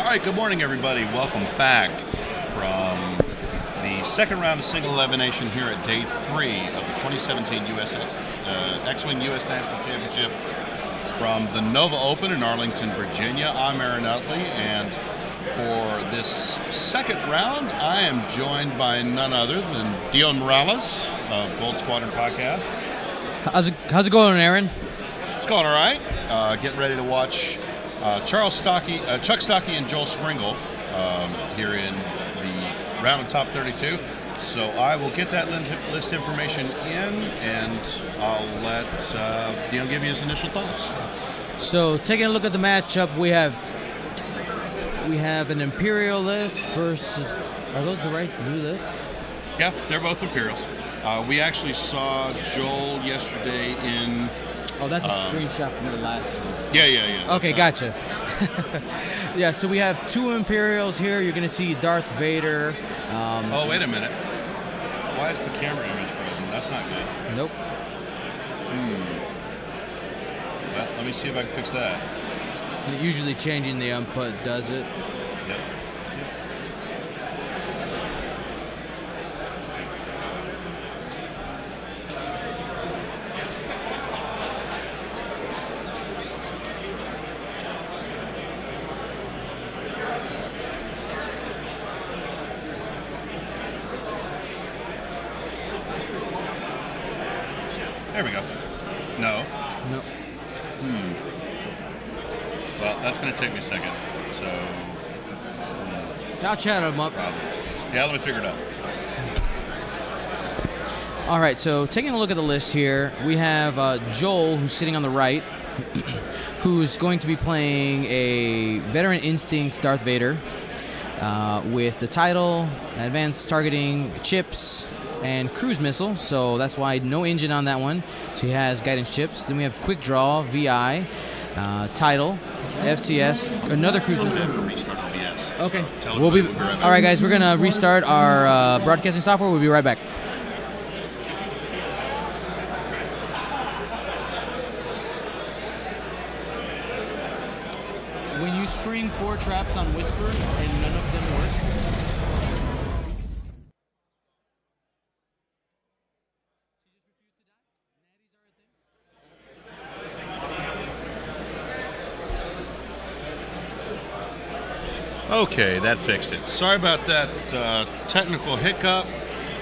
right, good morning, everybody. Welcome back from the second round of single elimination here at day 3 of the 2017 X-Wing U.S. National Championship from the Nova Open in Arlington, Virginia. I'm Aaron Utley, and for this second round, I am joined by none other than Dion Morales of Gold Squadron Podcast. How's it going, Aaron? It's going all right. Getting ready to watch Chuck Stocky and Joel Springle here in the round of top 32. So I will get that list information in, and I'll let Dion give you his initial thoughts. So taking a look at the matchup, we have an Imperial list versus. Are those the right to do this? Yeah, they're both Imperials. We actually saw Joel yesterday in. Oh, that's a screenshot from the last one. Yeah. Okay, gotcha. Yeah, so we have two Imperials here. You're going to see Darth Vader. Oh, wait a minute. Why is the camera image frozen? That's not good. Nope. Well, let me see if I can fix that. And usually changing the input does it. Yep. There we go. No. Nope. Well, that's going to take me a second. So. I'll chat them up. Problems. Yeah, let me figure it out. All right, so taking a look at the list here, we have Joel, who's sitting on the right, who's going to be playing a Veteran Instincts Darth Vader with the title, advanced targeting, chips, and cruise missile, so that's why no engine on that one. So he has guidance chips. Then we have quick draw, VI, title, FCS, another cruise missile. Restart OBS. Okay. We'll be all right, guys. We're gonna restart our broadcasting software. We'll be right back. When you spring 4 traps on Whisper and none of them work. Okay, that fixed it. Sorry about that technical hiccup,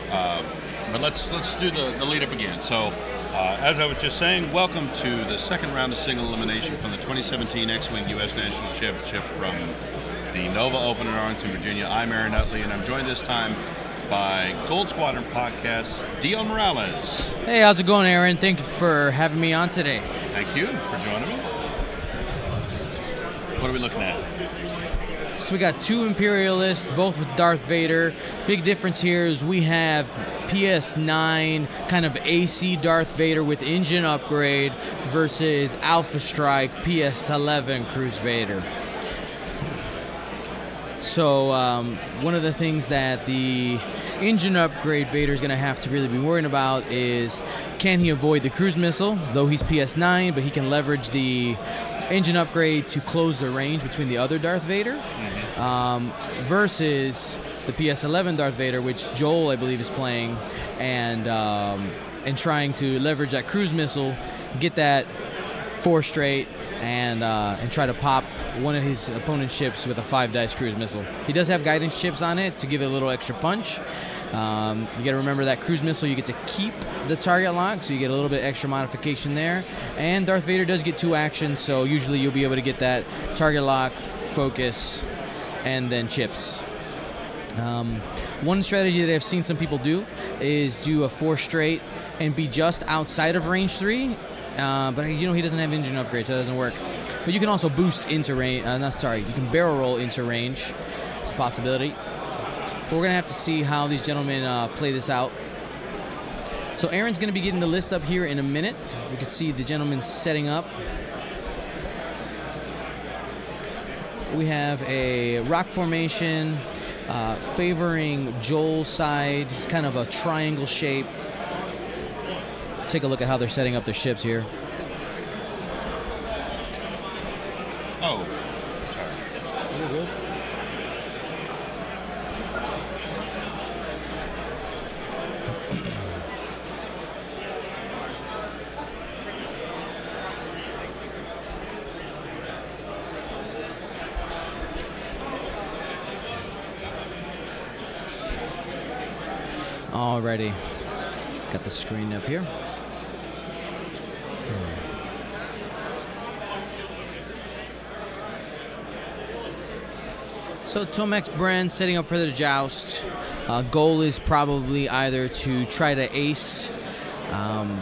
but let's do the lead up again. So, as I was just saying, welcome to the second round of single elimination from the 2017 X-Wing U.S. National Championship from the Nova Open in Arlington, Virginia. I'm Aaron Utley, and I'm joined this time by Gold Squadron Podcast, Dion Morales. Hey, how's it going, Aaron? Thank you for having me on today. Thank you for joining me. What are we looking at? So we got two Imperialists, both with Darth Vader. Big difference here is we have PS9 kind of AC Darth Vader with engine upgrade versus Alpha Strike PS11 Cruise Vader. So one of the things that the engine upgrade Vader is going to have to really be worrying about is, can he avoid the cruise missile? Though he's PS9, but he can leverage the engine upgrade to close the range between the other Darth Vader, versus the PS11 Darth Vader, which Joel, I believe, is playing, and trying to leverage that cruise missile, get that 4 straight, and try to pop one of his opponent's ships with a 5-dice cruise missile. He does have guidance chips on it to give it a little extra punch. You got to remember that cruise missile, you get to keep the target lock, so you get a little bit extra modification there. And Darth Vader does get 2 actions, so usually you'll be able to get that target lock, focus, and then chips. One strategy that I've seen some people do is do a 4 straight and be just outside of range 3, but he doesn't have engine upgrade, so that doesn't work. But you can also boost into range. You can barrel roll into range. It's a possibility. But we're going to have to see how these gentlemen play this out. So Aaron's going to be getting the list up here in a minute. We can see the gentlemen setting up. We have a rock formation favoring Joel's side, kind of a triangle shape. Take a look at how they're setting up their ships here. Oh, sorry. You're good. Alrighty. Got the screen up here. So Tomax Bren setting up for the joust. Goal is probably either to try to ace. Oh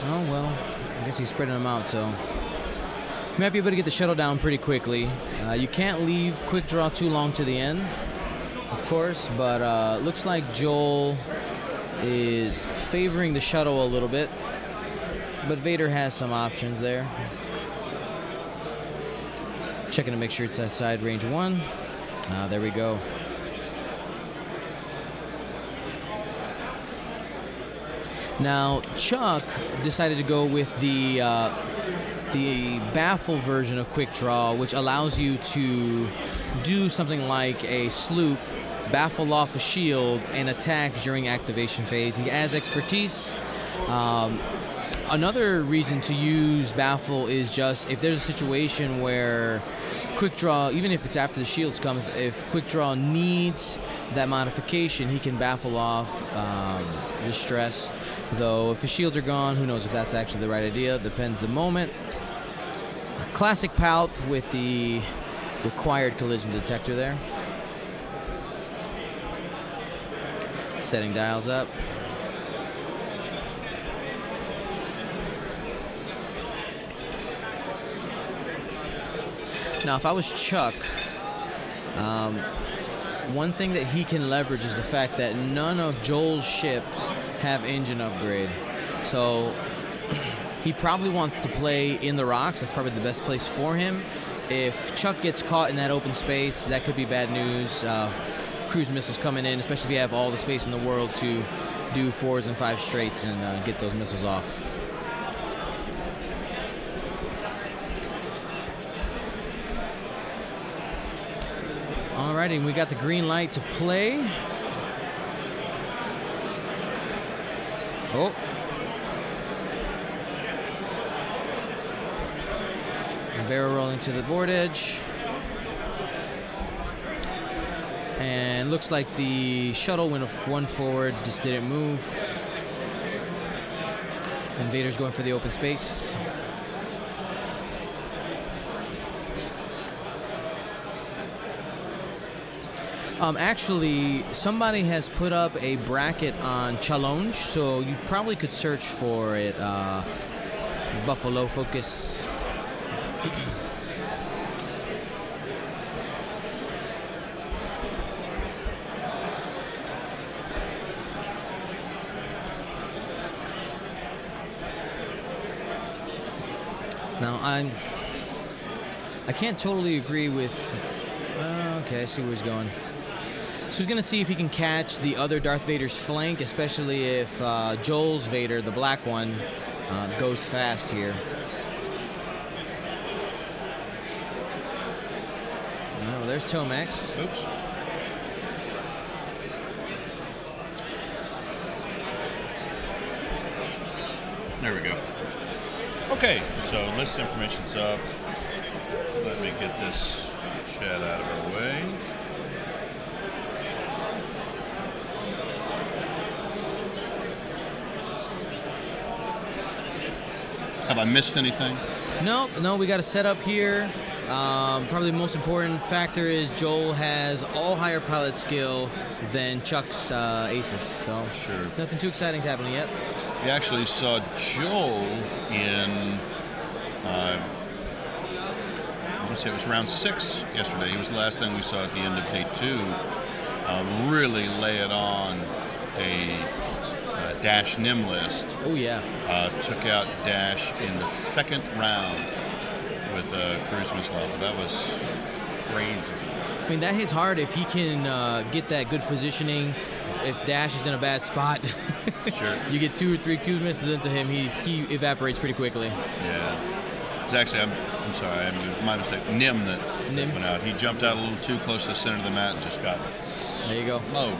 well, I guess he's spreading them out, so you might be able to get the shuttle down pretty quickly. You can't leave quick draw too long to the end, of course, but looks like Joel is favoring the shuttle a little bit, but Vader has some options there. Checking to make sure it's outside range 1. There we go. Now Chuck decided to go with the baffle version of quick draw, which allows you to do something like a sloop, baffle off a shield, and attack during activation phase. He has expertise. Another reason to use baffle is just if there's a situation where quick draw, even if it's after the shields come, if quick draw needs that modification, he can baffle off the stress. Though if the shields are gone, who knows if that's actually the right idea. Depends the moment. A classic palp with the required collision detector there. Setting dials up. Now, if I was Chuck, one thing that he can leverage is the fact that none of Joel's ships have engine upgrade. So he probably wants to play in the rocks. That's probably the best place for him. If Chuck gets caught in that open space, that could be bad news. Cruise missiles coming in, especially if you have all the space in the world to do 4s and 5 straights and get those missiles off. Alrighty, and we got the green light to play. Oh. Barrel rolling to the board edge. And looks like the shuttle went one forward, just didn't move. And Vader's going for the open space. Actually, somebody has put up a bracket on challenge, so you probably could search for it. Buffalo Focus. Now, I can't totally agree with... okay, I see where he's going. So he's going to see if he can catch the other Darth Vader's flank, especially if Joel's Vader, the black one, goes fast here. Oh, there's Tomax. Oops. There we go. Okay, so list information's up. Let me get this chat out of our way. Have I missed anything? No, we got a setup here. Probably the most important factor is Joel has all higher pilot skill than Chuck's aces, so sure. Nothing too exciting's happening yet. We actually saw Joel in, I want to say it was round 6 yesterday. He was the last thing we saw at the end of day 2. Really lay it on a Dash Nim list. Oh yeah. Took out Dash in the 2nd round with a cruise missile. That was crazy. I mean, that hits hard if he can get that good positioning. If Dash is in a bad spot, sure. You get 2 or 3 cruise missiles into him, he evaporates pretty quickly. Yeah. It's actually, I'm sorry, my mistake. Nim that went out. He jumped out a little too close to the center of the mat and just got there you go. Low.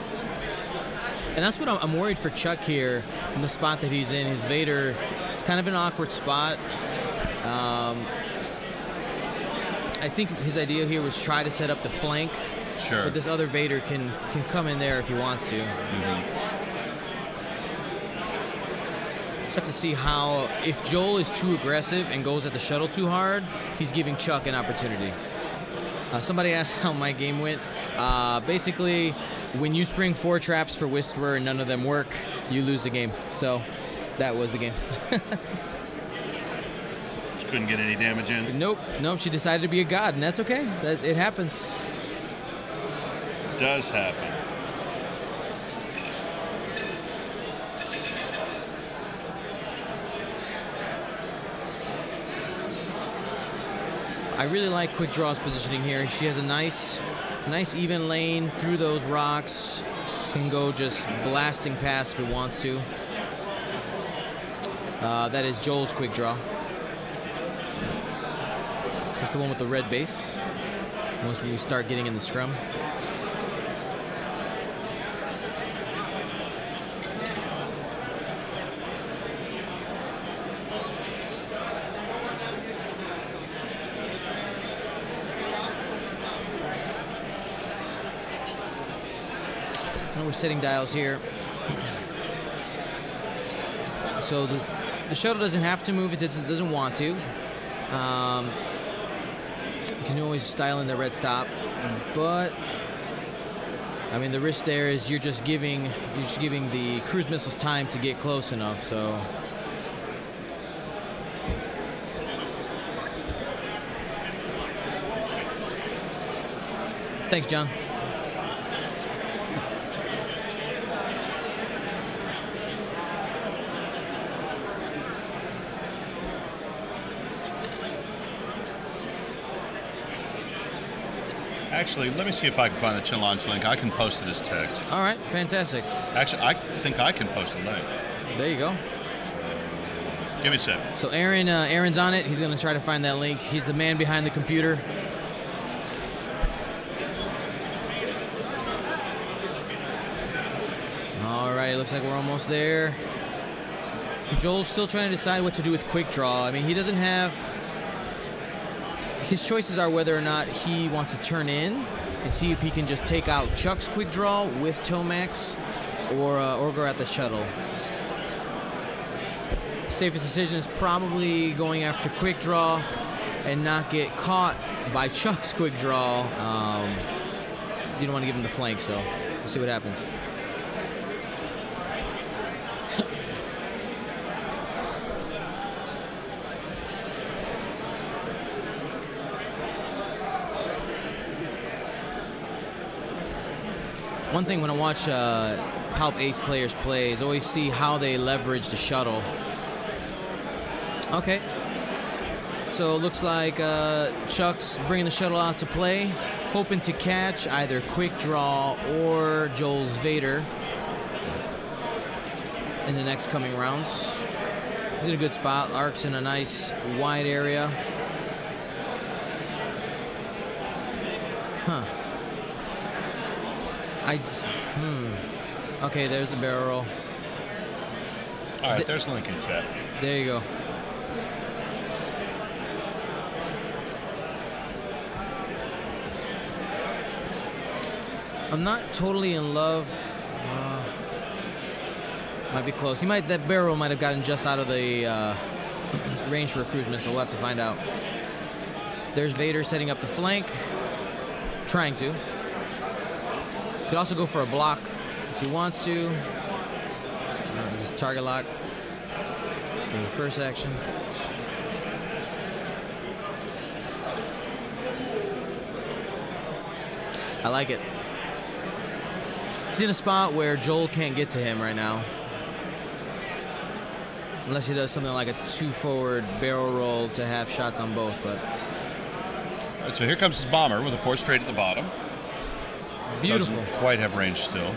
And that's what I'm worried for Chuck here in the spot that he's in. His Vader is kind of an awkward spot. I think his idea here was try to set up the flank Sure. But this other Vader can come in there if he wants to. Just have to see how, if Joel is too aggressive and goes at the shuttle too hard, he's giving Chuck an opportunity. Somebody asked how my game went. Basically, when you spring 4 traps for Whisperer and none of them work, you lose the game. So that was the game. She couldn't get any damage in? Nope. She decided to be a god, and that's okay. It happens. It does happen. I really like Quick Draw's positioning here. She has a nice even lane through those rocks. Can go just blasting past if it wants to. That is Joel's Quick Draw. That's the one with the red base. Once we start getting in the scrum. We're setting dials here. So the shuttle doesn't have to move, it doesn't want to. You can always style in the red stop, but I mean the risk there is you're just giving the cruise missiles time to get close enough. So thanks, John. Actually, let me see if I can find the channel launch link. I can post it as text. All right, fantastic. Actually, I think I can post the link. There you go. Give me a sec. So Aaron's on it. He's going to try to find that link. He's the man behind the computer. All right, looks like we're almost there. Joel's still trying to decide what to do with Quick Draw. I mean, he doesn't have... His choices are whether or not he wants to turn in and see if he can just take out Chuck's Quick Draw with Tomax or go at the shuttle. Safest decision is probably going after Quick Draw and not get caught by Chuck's Quick Draw. You don't want to give him the flank, so we'll see what happens. One thing when I watch Palp Ace players play is always see how they leverage the shuttle. Okay. So it looks like Chuck's bringing the shuttle out to play, hoping to catch either Quick Draw or Joel's Vader in the next coming rounds. He's in a good spot. Ark's in a nice wide area. Huh. Okay, there's the barrel roll. All right, there's the link in chat. There you go. I'm not totally in love. Might be close. That barrel might have gotten just out of the range for a cruise missile. We'll have to find out. There's Vader setting up the flank. Trying to. Could also go for a block if he wants to. Just target lock for the first action. I like it. He's in a spot where Joel can't get to him right now. Unless he does something like a 2-forward barrel roll to have shots on both, but... All right, so here comes his bomber with a 4 straight at the bottom. Beautiful. Doesn't quite have range still.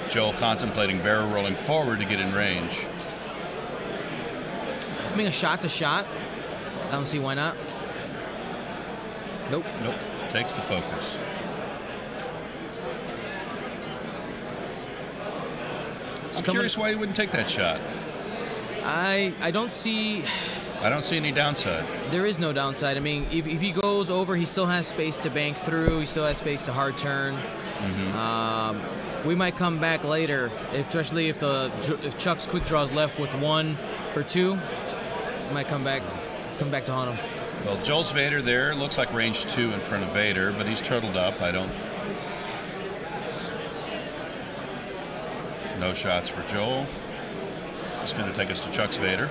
Joel contemplating barrel rolling forward to get in range. I mean, a shot's a shot. I don't see why not. Nope. Nope. Takes the focus. I'm curious why he wouldn't take that shot. I don't see any downside. There is no downside. I mean, if he goes over, he still has space to bank through. He still has space to hard turn. We might come back later, especially if Chuck's quick draw is left with 1 or 2. We might come back to haunt him. Well, Joel's Vader there. Looks like range 2 in front of Vader, but he's turtled up. No shots for Joel. It's going to take us to Chuck's Vader.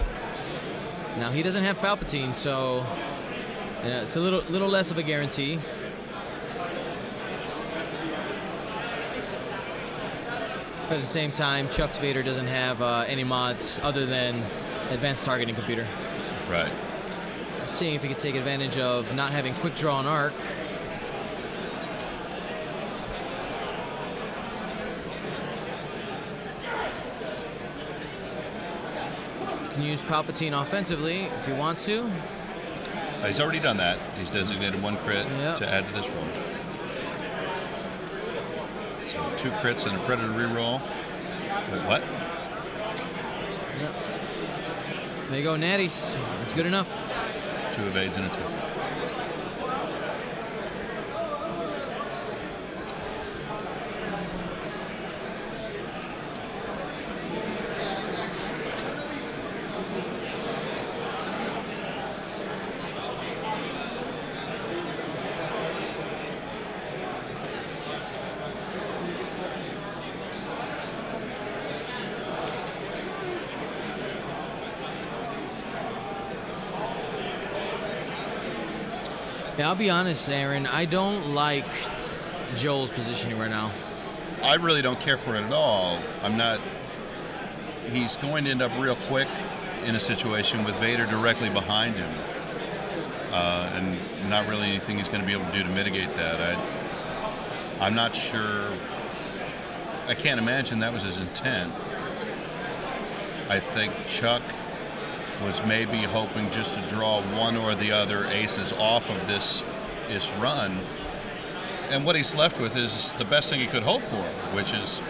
Now he doesn't have Palpatine, so it's a little less of a guarantee. But at the same time, Chuck's Vader doesn't have any mods other than advanced targeting computer. Right. Seeing if he could take advantage of not having quick draw and arc. Can use Palpatine offensively if he wants to. He's already done that. He's designated 1 crit to add to this roll. So 2 crits and a Predator reroll. Wait, what? Yep. There you go, natties. That's good enough. 2 evades and a 2. Yeah, I'll be honest, Aaron. I don't like Joel's positioning right now. I really don't care for it at all. He's going to end up real quick in a situation with Vader directly behind him. And not really anything he's going to be able to do to mitigate that. I'm not sure. I can't imagine that was his intent. I think Chuck was maybe hoping just to draw one or the other aces off of this run. And what he's left with is the best thing he could hope for, which is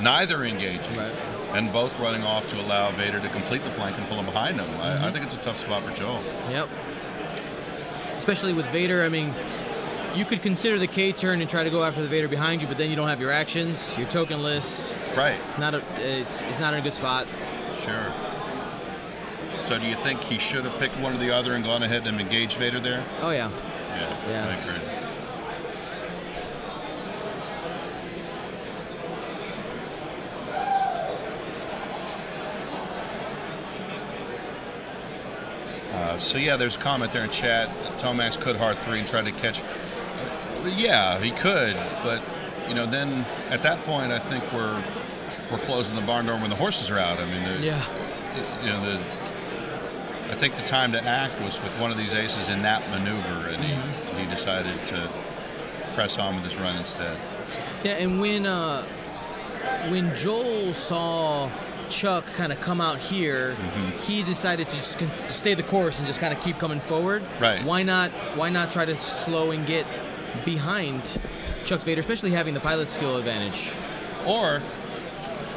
neither engaging, and both running off to allow Vader to complete the flank and pull him behind him. I think it's a tough spot for Joel. Yep. Especially with Vader, I mean, you could consider the K turn and try to go after the Vader behind you, but then you don't have your actions, you're tokenless. Right. It's not in a good spot. Sure. So do you think he should have picked one or the other and gone ahead and engaged Vader there? Oh, yeah. Yeah. I agree. So yeah, there's a comment there in chat. Tomax could hard 3 and try to catch. Yeah, he could, but then at that point, I think we're closing the barn door when the horses are out. I mean, I think the time to act was with one of these aces in that maneuver, and he decided to press on with his run instead. Yeah, and when Joel saw Chuck kind of come out here, he decided to just stay the course and just kind of keep coming forward. Right. Why not try to slow and get behind Chuck's Vader, especially having the pilot skill advantage? Or,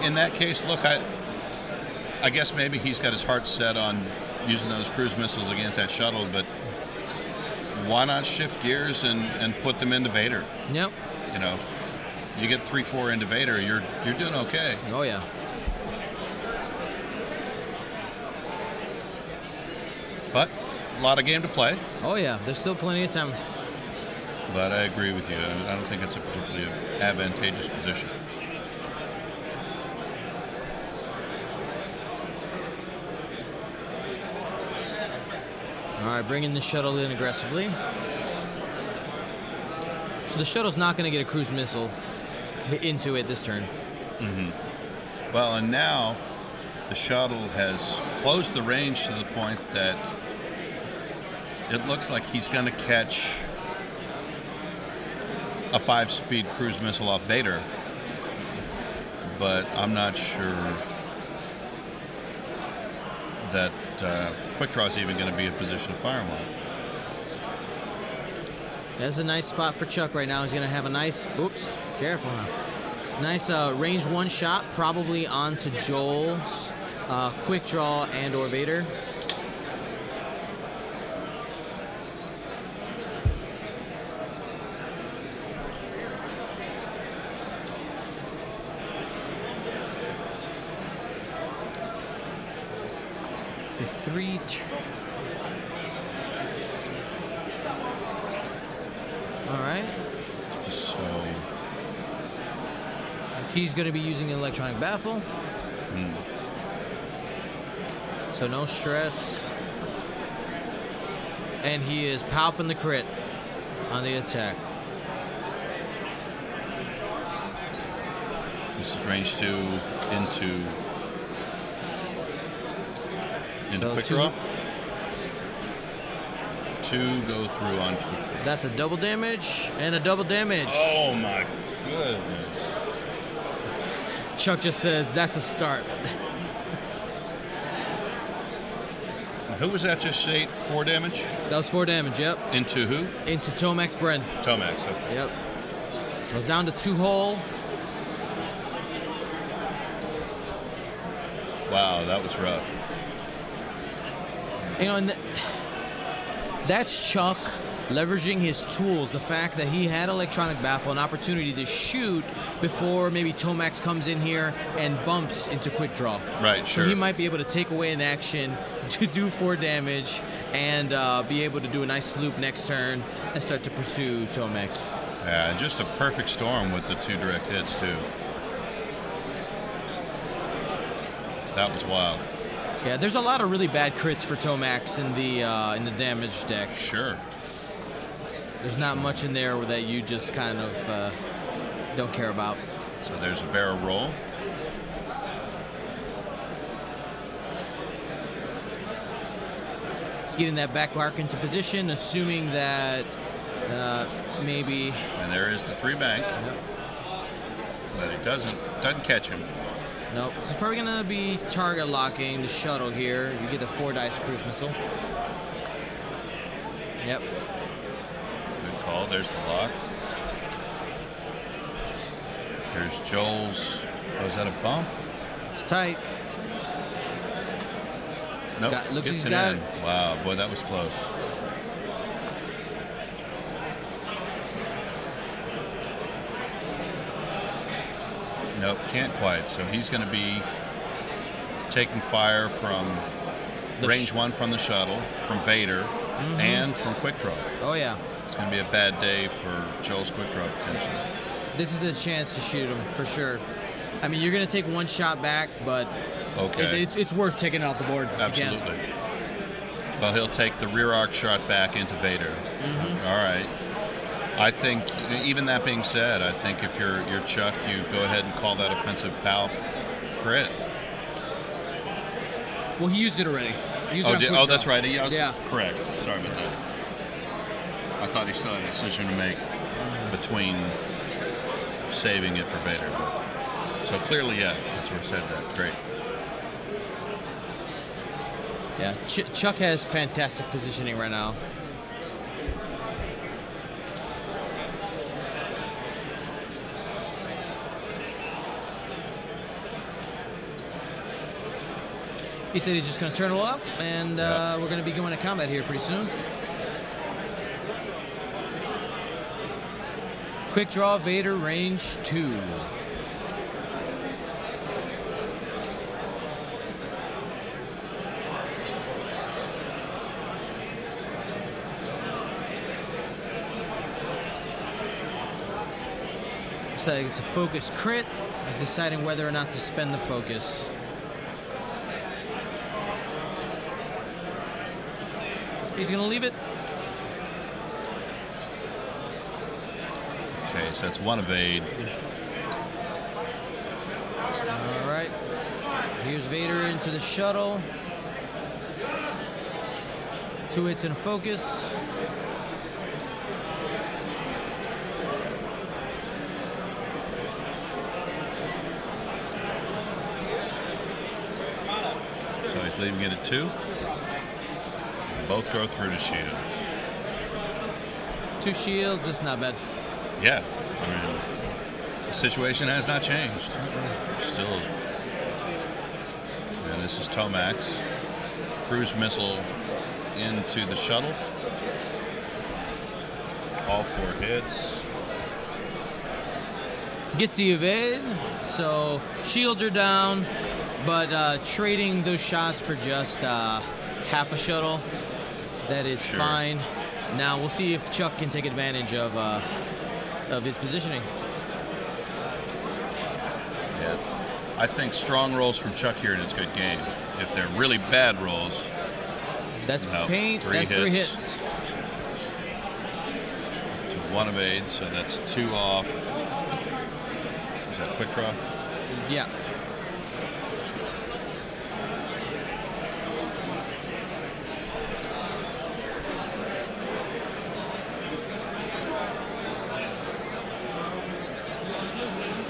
in that case, look, I guess maybe he's got his heart set on using those cruise missiles against that shuttle, but why not shift gears and put them into Vader? Yep. You get 3-4 into Vader, you're doing okay. Oh yeah. But a lot of game to play. Oh yeah, there's still plenty of time. But I agree with you. I don't think it's a particularly advantageous position. All right, bringing the shuttle in aggressively. So the shuttle's not going to get a cruise missile into it this turn. Well, and now the shuttle has closed the range to the point that it looks like he's going to catch a 5-speed cruise missile off Vader. But I'm not sure that quick draw is even going to be in position to fire one. That's a nice spot for Chuck right now. He's going to have a nice, oops, careful now. Nice range one shot, probably onto Joel's quick draw and or Vader. The three. All right. So he's going to be using an electronic baffle. So no stress. And he is palping the crit on the attack. This is range 2 into So quick two- draw. 2 go through on quick draw. That's a double damage and a double damage. Oh my goodness. Chuck just says that's a start. Who was that just 4 damage? That was 4 damage, yep. Into who? Into Tomax Bren. Tomax, okay. Yep. So down to 2 hull. Wow, that was rough. You know, and that's Chuck leveraging his tools. The fact that he had electronic baffle, an opportunity to shoot before maybe Tomax comes in here and bumps into quick draw. Right, sure. So he might be able to take away an action to do 4 damage and be able to do a nice loop next turn and start to pursue Tomax. Yeah, and just a perfect storm with the 2 direct hits too. That was wild. Yeah, there's a lot of really bad crits for Tomax in the damage deck. Sure. There's not much in there that you just kind of don't care about. So there's a barrel roll. He's getting that back mark into position, assuming that maybe. And there is the 3 bank. Yep. But it doesn't catch him. Nope. This is probably gonna be target locking the shuttle here. You get the 4 dice cruise missile. Yep. Good call. There's the lock. Here's Joel's. Oh, is that a bump? It's tight. Nope. Looks Gets he's it got in. it. Wow, boy, that was close. Nope, can't quite. So he's going to be taking fire from range 1 from the shuttle, from Vader, and from quick draw. Oh yeah. It's going to be a bad day for Joel's quick draw potentially. This is the chance to shoot him for sure. I mean, you're gonna take 1 shot back, but Okay. it's worth taking it off the board. If you can. Absolutely. Well, he'll take the rear arc shot back into Vader. All right. I think, even that being said, I think if you're Chuck, you go ahead and call that offensive pal crit. Well, he used it already. He used it on quick draw. That's right. Yeah. Correct. Sorry about that. I thought he still had a decision to make between saving it for Vader. So clearly, yeah, that's where I said that. Great. Yeah, Chuck has fantastic positioning right now. He said he's just going to turtle up, and we're going to be going to combat here pretty soon. Quick draw, Vader, range 2. So it's a focus crit. He's deciding whether or not to spend the focus. He's gonna leave it. Okay, so that's 1 evade. All right. Here's Vader into the shuttle. 2 hits and a focus. So he's leaving it at 2. Both go through to shields. 2 shields, that's not bad. Yeah. I mean, The situation has not changed. Still. And this is Tomax. Cruise missile into the shuttle. All 4 hits. Gets the evade, so shields are down, but trading those shots for just half a shuttle, that is fine. Now we'll see if Chuck can take advantage of his positioning. Yeah, I think strong rolls from Chuck here, and it's a good game. If they're really bad rolls, that's paint. That's 3 hits. 1 evade, so that's 2 off. Is that quick draw? Yeah.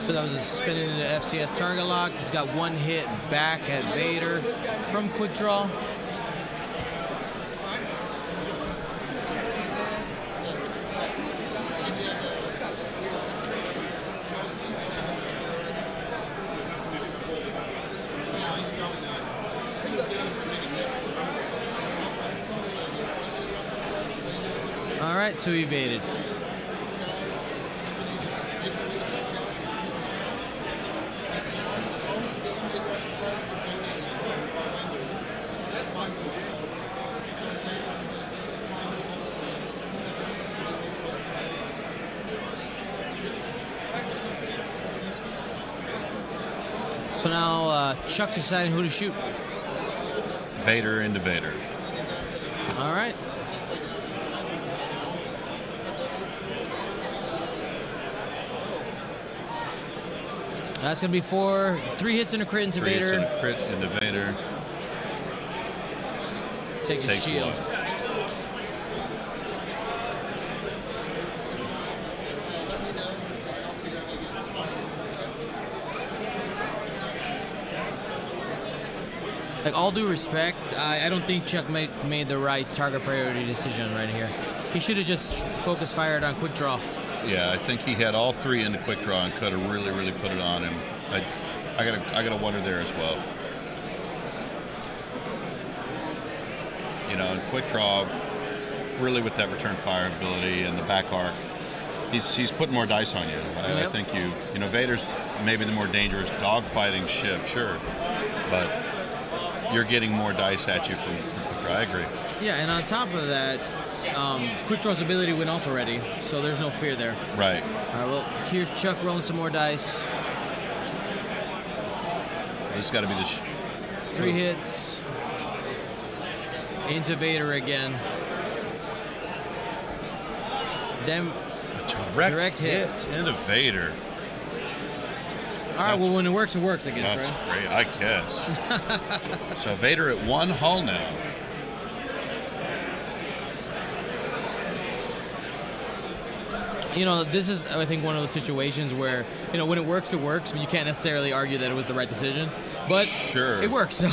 So that was a spin into FCS target lock. He's got 1 hit back at Vader from quick draw. All right, so evaded. So now Chuck's deciding who to shoot. Vader into Vader. All right. That's going to be 3 hits and a crit into 3 Vader. hits and a crit into Vader. Takes his shield. 1. Like, all due respect, I don't think Chuck made the right target priority decision right here. He should have just focused fired on quick draw. Yeah, I think he had all 3 into quick draw and could have really put it on him. I gotta wonder there as well. You know, in quick draw, really with that return fire ability and the back arc, he's putting more dice on you. I think you know, Vader's maybe the more dangerous dogfighting ship, sure, but you're getting more dice at you from quick draw. I agree. Yeah, and on top of that, quick draw's ability went off already, so there's no fear there. Right. All right, well, here's Chuck rolling some more dice. This has got to be the 3 hits. Into Vader again. Then a direct hit into Vader. All right, well, when it works, I guess, That's right? great, I guess. So Vader at 1 hull now. You know, this is, I think, one of those situations where, you know, when it works, but you can't necessarily argue that it was the right decision. But sure, it works. So.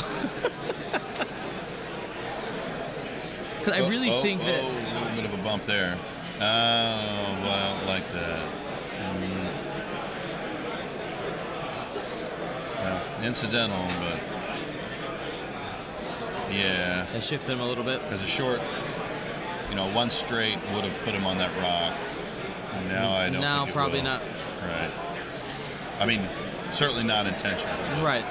Because I really think that... a little bit of a bump there. Oh, well, like that. Well, incidental, but... Yeah. It shifted him a little bit. Because a short, you know, 1 straight would have put him on that rock. Now I don't Now think it probably will. not. Right. I mean, certainly not intentional. Right.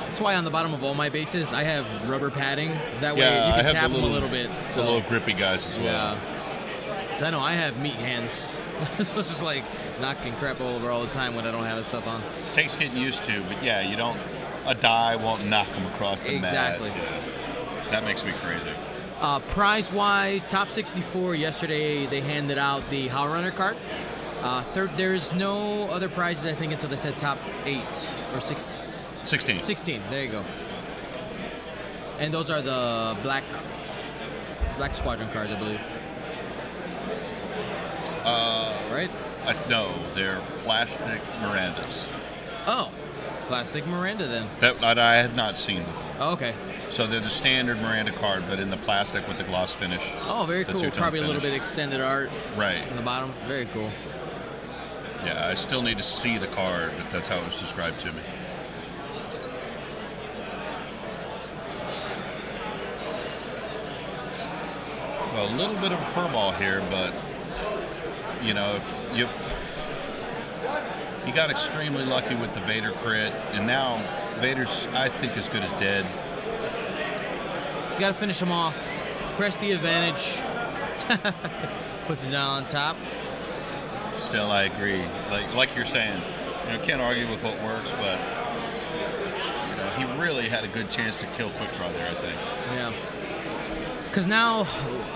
That's why on the bottom of all my bases, I have rubber padding. That way you can tap them a little bit. The little grippy guys as well. Yeah. 'Cause I know I have meat hands. So it's just like knocking crap over all the time when I don't have this stuff on. Takes getting used to, but yeah, you don't. A die won't knock them across the mat. Exactly. Yeah. That makes me crazy. Prize-wise, top 64. Yesterday they handed out the Howl Runner card. There's no other prizes, I think, until they said top 8 or 6. 16. 16. There you go. And those are the Black Squadron cards, I believe. Right? No, they're plastic Mirandas. Oh, plastic Miranda then. That I had not seen before. Oh, okay. So they're the standard Miranda card, but in the plastic with the gloss finish. Oh, very the cool. two-tone Probably a little finish. bit extended art Right. on the bottom. Very cool. Yeah, I still need to see the card, but that's how it was described to me. Well, a little bit of a furball here, but you know, if he got extremely lucky with the Vader crit, and now Vader's, I think, as good as dead. He's got to finish him off. Press the advantage. Puts it down on top. Still, I agree. Like you're saying, you know, can't argue with what works, but you know, he really had a good chance to kill Quick Draw there, I think. Yeah. Because now,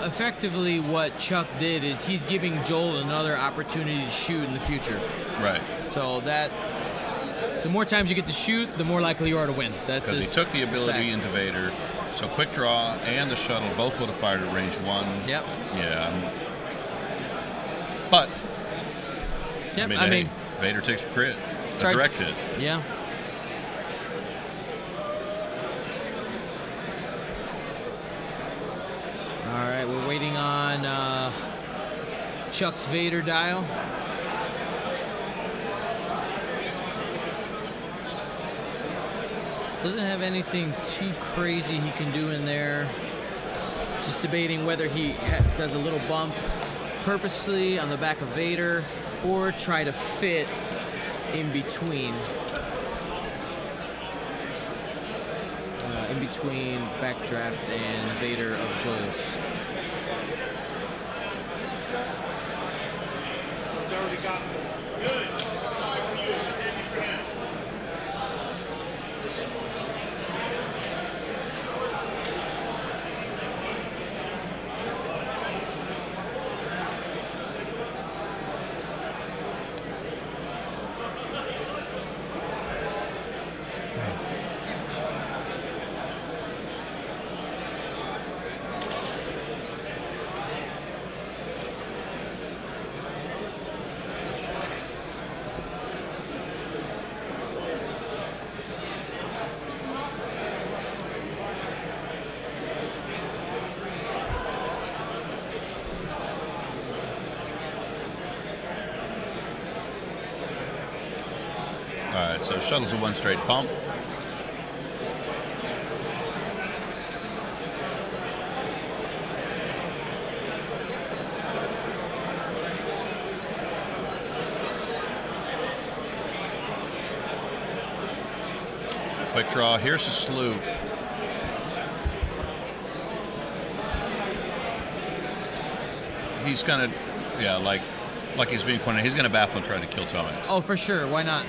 effectively, what Chuck did is he's giving Joel another opportunity to shoot in the future. Right. So that, the more times you get to shoot, the more likely you are to win. That's because he took the ability fact. into Vader, so Quick Draw and the shuttle both would have fired at range 1. Yep. Yeah. But Yep. I mean, Vader takes the crit, a right. direct hit. Yeah. All right, we're waiting on Chuck's Vader dial. Doesn't have anything too crazy he can do in there. Just debating whether he does a little bump purposely on the back of Vader or try to fit in between. In between Backdraft and Vader of Joel's. Alright, so shuttle's a one straight pump. Quick draw, here's a sloop. He's gonna, yeah, like he's being pointed, he's gonna baffle and try to kill Thomas. Oh, for sure, why not?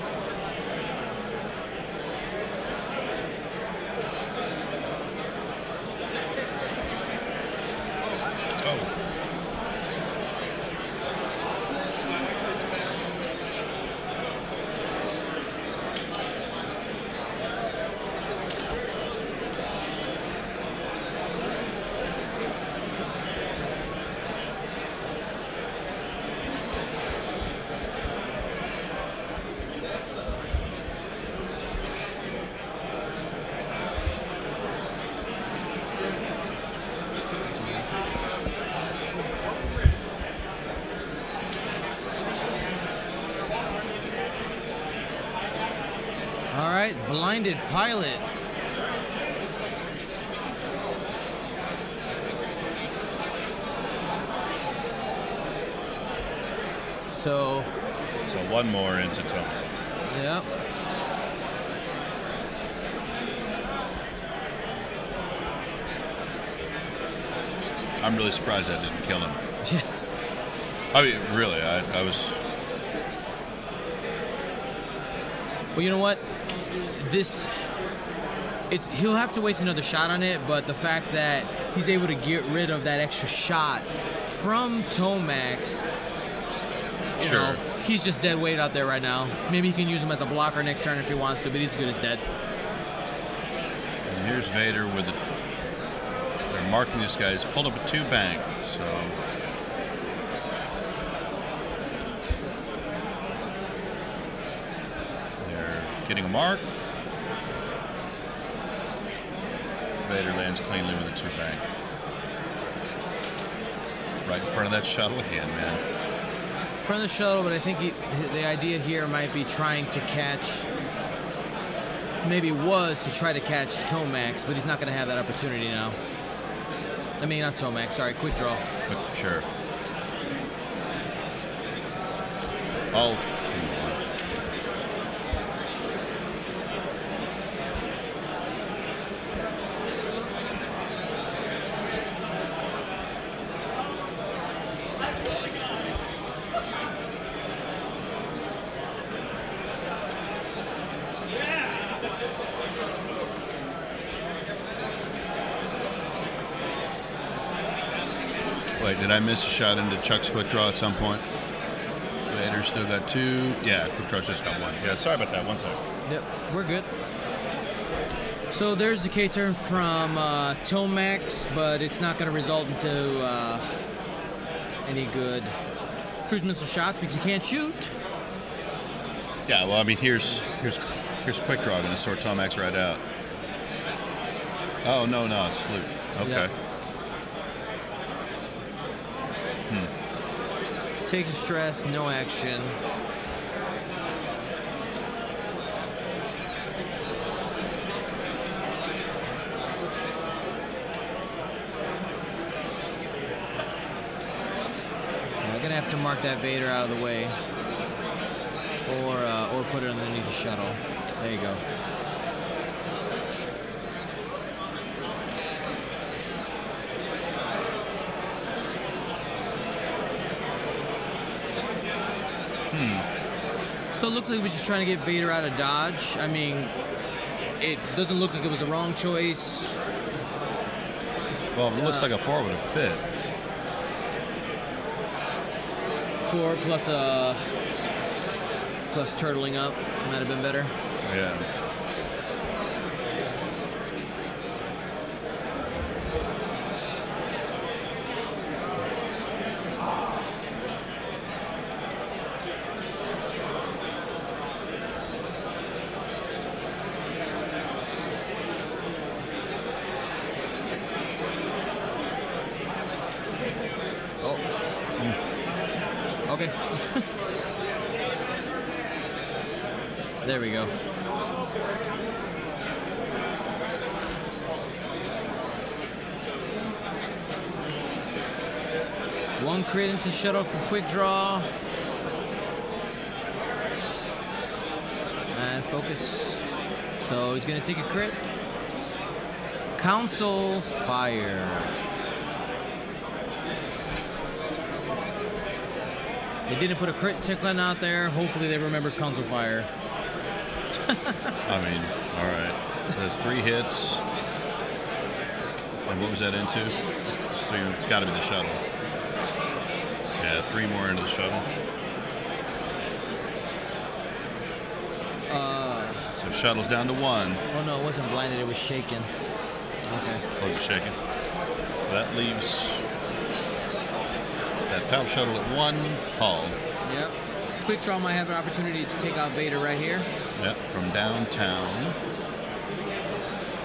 All right, blinded pilot. So one more into Thomas. Yep. I'm really surprised that didn't kill him. Yeah. I mean, really, I was. Well, you know what? He'll have to waste another shot on it, but the fact that he's able to get rid of that extra shot from Tomax, you know, he's just dead weight out there right now. Maybe he can use him as a blocker next turn if he wants to, but he's as good as dead. And here's Vader with the. They're marking this guy. He's pulled up a 2-bang, so. They're getting a mark. Vader lands cleanly with a 2-bank. Right in front of that shuttle again, man. In front of the shuttle, but I think the idea here might be trying to catch, maybe was to try to catch Tomax, but he's not going to have that opportunity now. I mean, not Tomax, sorry, quick draw. Sure. Oh. Wait, did I miss a shot into Chuck's quick draw at some point? Vader still got 2. Yeah, quick draw's just got 1. Yeah, sorry about that. 1 second. Yep, we're good. So there's the K-turn from Tomax, but it's not going to result into any good cruise missile shots because he can't shoot. Yeah, well, I mean, here's quick draw going to sort Tomax right out. Oh, no, it's Sloop. Okay. Yep. Takes a stress, no action. I'm gonna have to mark that Vader out of the way, or put it underneath the shuttle. There you go. So it looks like we're just trying to get Vader out of dodge. I mean, it doesn't look like it was the wrong choice. Well, it looks like a 4 would have fit. 4 plus turtling up might have been better. Yeah. Okay. There we go. One crit into shuttle for quick draw. And focus. So he's going to take a crit. Council fire. They didn't put a crit tickling out there. Hopefully they remember Council Fire. I mean, all right. There's 3 hits. And what was that into? It's got to be the shuttle. Yeah, 3 more into the shuttle. So shuttle's down to 1. Oh no, it wasn't blinded. It was shaken. Okay. Oh, it's shaking. That leaves that PAL shuttle at 1 hull. Yep. Quick draw might have an opportunity to take out Vader right here. Yep, from downtown.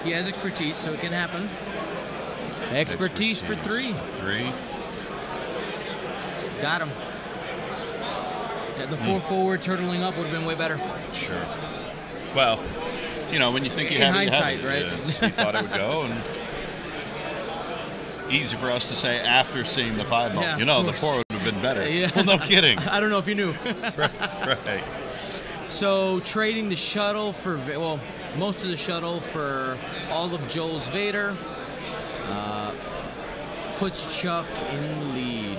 He has expertise, so it can happen. Expertise for 3. 3. Got him. Got the 4 forward, turtling up would have been way better. Sure. Well, you know, when you think you have it, you have it. Right? He thought it would go, and easy for us to say after seeing the 5 ball. Yeah, you know, the course. 4 would have been better. Yeah. Well, no kidding. I don't know if you knew. Right. So trading the shuttle for, well, most of the shuttle for all of Joel's Vader puts Chuck in the lead.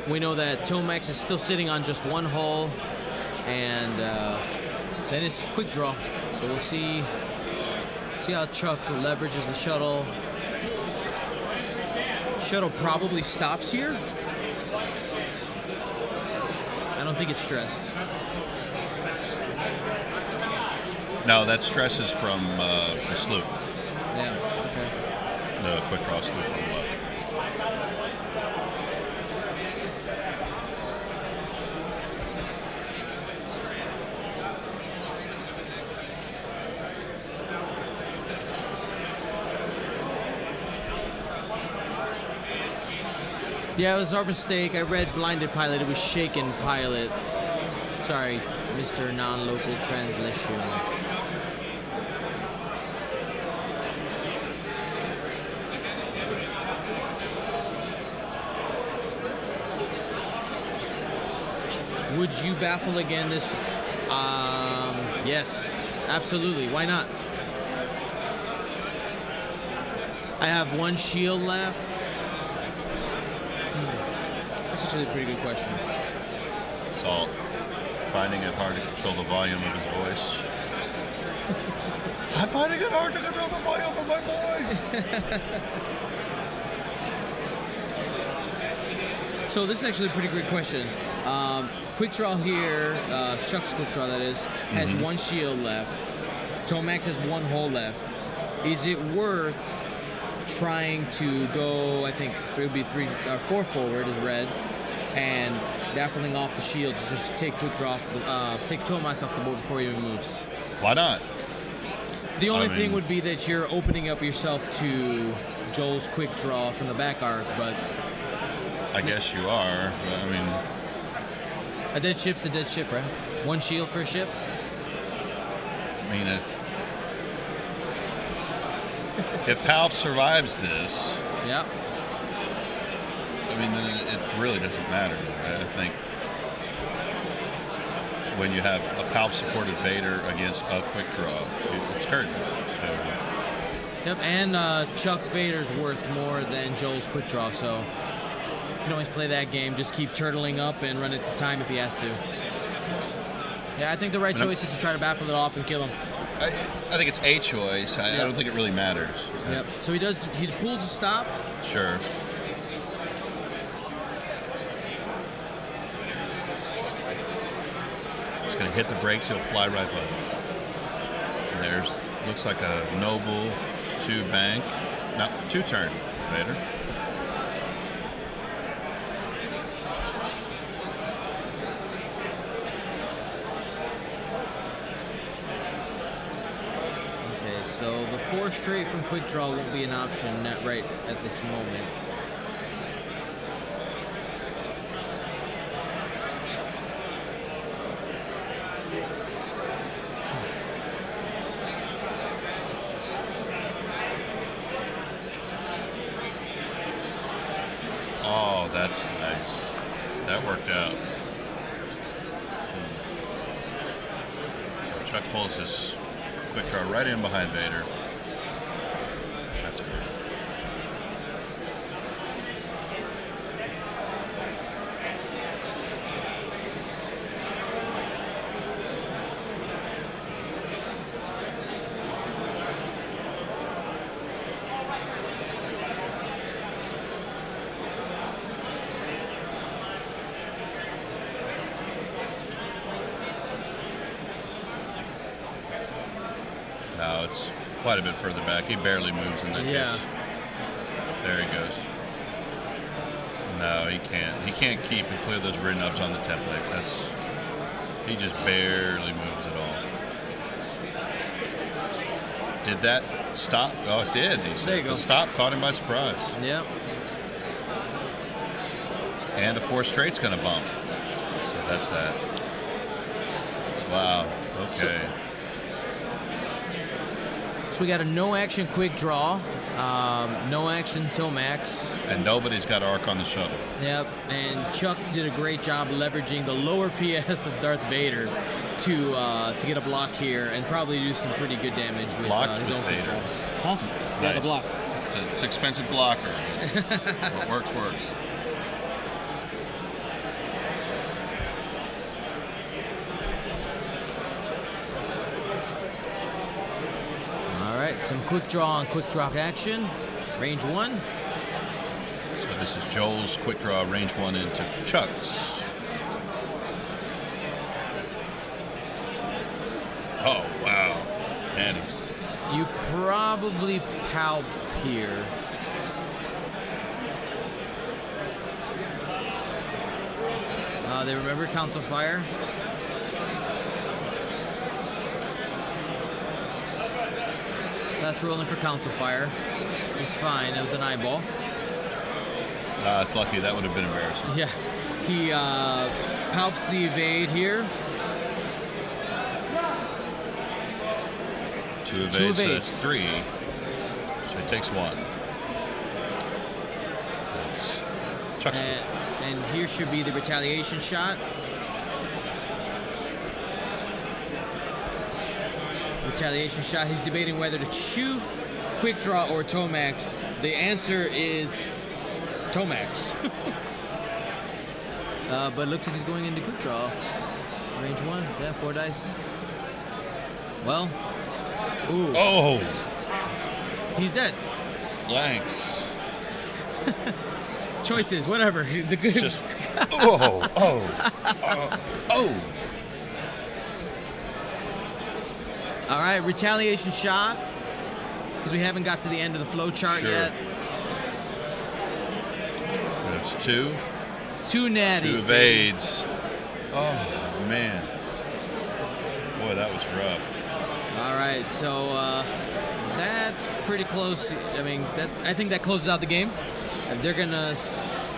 We know that Tomax is still sitting on just 1 hull, and then it's quick draw. So we'll see how Chuck leverages the shuttle. Shuttle probably stops here. I don't think it's stressed. No, that stress is from the sloop. Yeah, okay. The quick draw sloop on the left. Yeah, it was our mistake. I read blinded pilot. It was shaken pilot. Sorry, Mr. Non-Local Translation. Would you baffle again this? Yes, absolutely. Why not? I have 1 shield left. That's actually a pretty good question. Salt, finding it hard to control the volume of his voice. I'm finding it hard to control the volume of my voice. So this is actually a pretty great question. Quick draw here, Chuck's quick draw that is, has 1 shield left. Tomax has 1 hole left. Is it worth trying to go, I think it would be 3 or 4 forward is red, and baffling off the shield to just take quick draw off take Tomax off the board before he even moves? Why not? The only thing would be that you're opening up yourself to Joel's quick draw from the back arc, but I guess you are. But I mean, a dead ship's a dead ship, right? 1 shield for a ship. I mean, if Palf survives this, yeah. I mean, then it really doesn't matter. I think when you have a Palf-supported Vader against a quick draw, it's curtains. So. Yep, and Chuck's Vader's worth more than Joel's quick draw, so you can always play that game. Just keep turtling up and run it to time if he has to. Yeah, I think the right choice is to try to baffle it off and kill him. I think it's a choice. I don't think it really matters. Yep. So he pulls a stop. Sure. It's going to hit the brakes. He'll fly right by. There's looks like a noble 2 bank, no 2 turn Vader. So the 4 straight from quick draw won't be an option right at this moment. Oh, that's nice. That worked out. So Chuck pulls his quick draw right in behind Vader. That's good. No, it's quite a bit further back. He barely moves in that case. There he goes. No, he can't. He can't keep and clear those rear nubs on the template. He just barely moves at all. Did that stop? Oh, it did. He said. There you go. The stop caught him by surprise. Yep. And a 4 straight's going to bump. So that's that. Wow. Okay. So we got a no-action quick draw, no-action Tomax. And nobody's got arc on the shuttle. Yep, and Chuck did a great job leveraging the lower PS of Darth Vader to get a block here and probably do some pretty good damage with his own quick draw. Huh? Nice. Yeah, the block. It's an expensive blocker. What works, works. Some quick draw and quick drop action. Range 1. So this is Joel's quick draw, range 1 into Chuck's. Oh, wow. And you probably palp here. They remember Council Fire. That's rolling for Council Fire. It's fine. It was an eyeball. It's lucky. That would have been embarrassing. Yeah. He palps the evade here. Two evades, so that's 3. So he takes 1. And here should be the retaliation shot. Retaliation shot. He's debating whether to chew, quick draw, or Tomax. The answer is Tomax. But it looks like he's going into quick draw. Range 1. Yeah, 4 dice. Well. Ooh. Oh. He's dead. Blanks. Choices, whatever. The good. Just. Oh. All right, retaliation shot. Because we haven't got to the end of the flow chart yet. That's 2. 2 natties. 2 evades. Oh, man. Boy, that was rough. All right, so that's pretty close. I mean, I think that closes out the game. They're gonna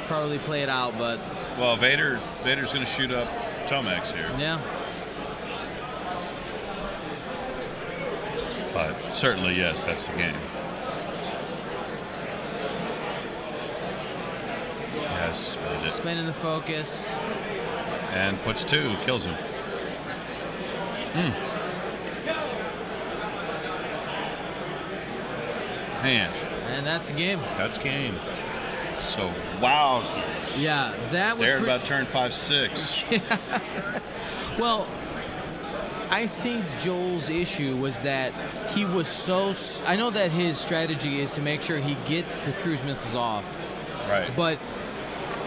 probably play it out, but well, Vader's gonna shoot up Tomax here. Yeah. But certainly, yes, that's the game. Yes, but spinning the focus. And puts 2, kills him. Man. And that's the game. That's game. So, wowzers. Yeah, that was... They're about turn 5-6. Yeah. Well, I think Joel's issue was that he was so... I know that his strategy is to make sure he gets the cruise missiles off. Right. But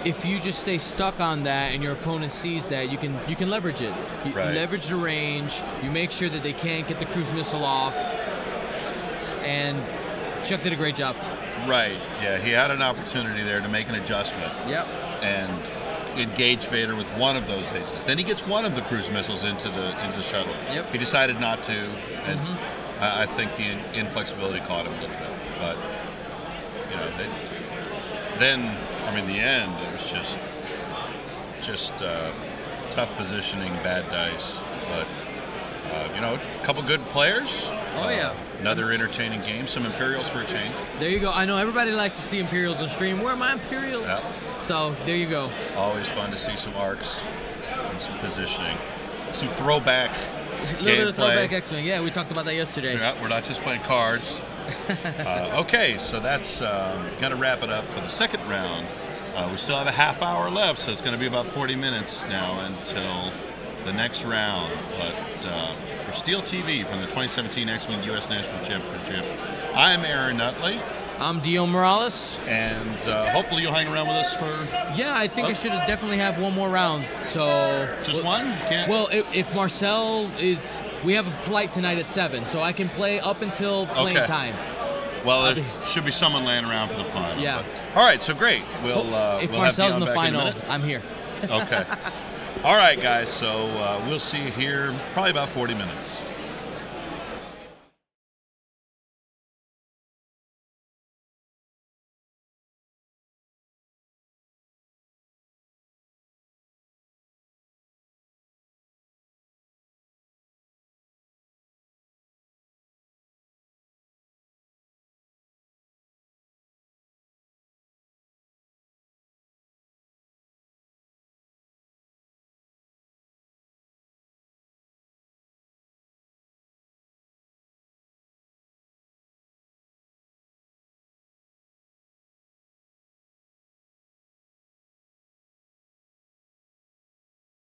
if you just stay stuck on that and your opponent sees that, you can leverage it. You leverage the range. You make sure that they can't get the cruise missile off. And Chuck did a great job. Right. Yeah, he had an opportunity there to make an adjustment. Yep. And engage Vader with one of those aces. Then he gets one of the cruise missiles into the shuttle. Yep. He decided not to, and I think the inflexibility caught him a little bit. But you know, then I mean, the end it was just tough positioning, bad dice. But you know, a couple good players. Oh yeah. Another entertaining game. Some Imperials for a change. There you go. I know everybody likes to see Imperials on stream. Where are my Imperials? Yep. So there you go. Always fun to see some arcs and some positioning. Some throwback A little bit of throwback X-Wing. Yeah, we talked about that yesterday. Yeah, we're not just playing cards. Okay, so that's going to wrap it up for the second round. We still have a half hour left, so it's going to be about 40 minutes now until the next round. But for Steel TV from the 2017 X-Wing U.S. National Championship, I'm Aaron Nutley. I'm Dio Morales. And hopefully you'll hang around with us for... Yeah, I think I should definitely have one more round. So just one? Can't... Well, if Marcel is... We have a flight tonight at 7, so I can play up until playing time. Well, there should be someone laying around for the final. Yeah. But, all right, so great. If Marcel's in the final, I'm here. Okay. All right, guys, so we'll see you here probably about 40 minutes.